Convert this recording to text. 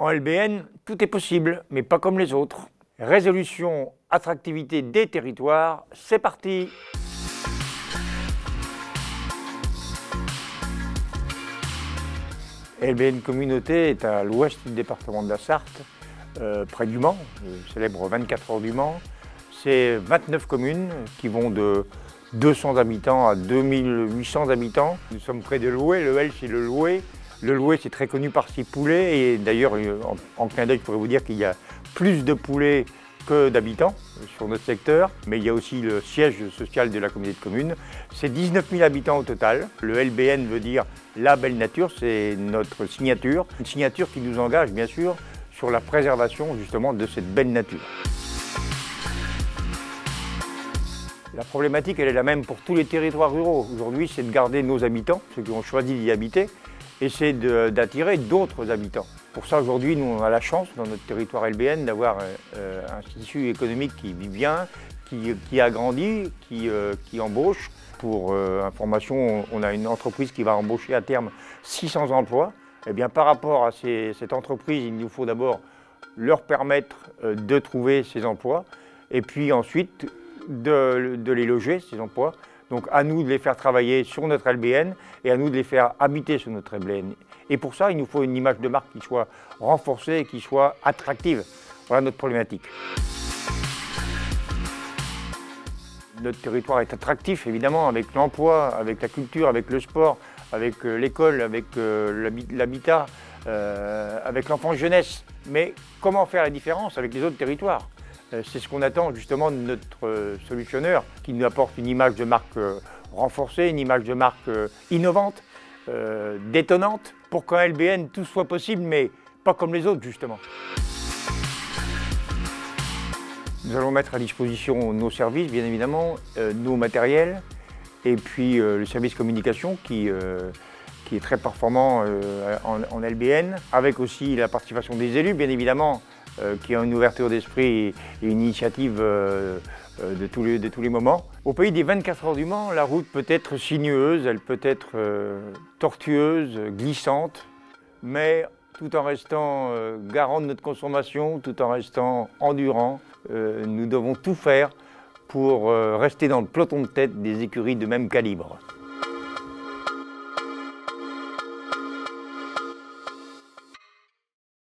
En LBN, tout est possible, mais pas comme les autres. Résolution, attractivité des territoires, c'est parti! LBN Communauté est à l'ouest du département de la Sarthe, près du Mans, le célèbre 24 heures du Mans. C'est 29 communes qui vont de 200 habitants à 2800 habitants. Nous sommes près de Loué, le L c'est le Loué. Le Loué c'est très connu par ses poulets et d'ailleurs en clin d'œil je pourrais vous dire qu'il y a plus de poulets que d'habitants sur notre secteur, mais il y a aussi le siège social de la communauté de communes. C'est 19 000 habitants au total. Le LBN veut dire la belle nature, c'est notre signature. Une signature qui nous engage bien sûr sur la préservation justement de cette belle nature. La problématique elle est la même pour tous les territoires ruraux. Aujourd'hui c'est de garder nos habitants, ceux qui ont choisi d'y habiter, et c'est d'attirer d'autres habitants. Pour ça, aujourd'hui, nous on a la chance, dans notre territoire LBN, d'avoir un tissu économique qui vit bien, qui agrandit, qui embauche. Pour information, on a une entreprise qui va embaucher à terme 600 emplois. Eh bien, par rapport à cette entreprise, il nous faut d'abord leur permettre de trouver ces emplois, et puis ensuite de les loger, ces emplois. Donc à nous de les faire travailler sur notre LBN et à nous de les faire habiter sur notre LBN. Et pour ça, il nous faut une image de marque qui soit renforcée et qui soit attractive. Voilà notre problématique. Notre territoire est attractif, évidemment, avec l'emploi, avec la culture, avec le sport, avec l'école, avec l'habitat, avec l'enfance-jeunesse. Mais comment faire la différence avec les autres territoires ? C'est ce qu'on attend justement de notre solutionneur, qui nous apporte une image de marque renforcée, une image de marque innovante, détonnante, pour qu'en LBN tout soit possible, mais pas comme les autres justement. Nous allons mettre à disposition nos services, bien évidemment, nos matériels, et puis le service communication qui est très performant en LBN, avec aussi la participation des élus, bien évidemment, qui ont une ouverture d'esprit et une initiative de tous les moments. Au pays des 24 heures du Mans, la route peut être sinueuse, elle peut être tortueuse, glissante, mais tout en restant garant de notre consommation, tout en restant endurant, nous devons tout faire pour rester dans le peloton de tête des écuries de même calibre.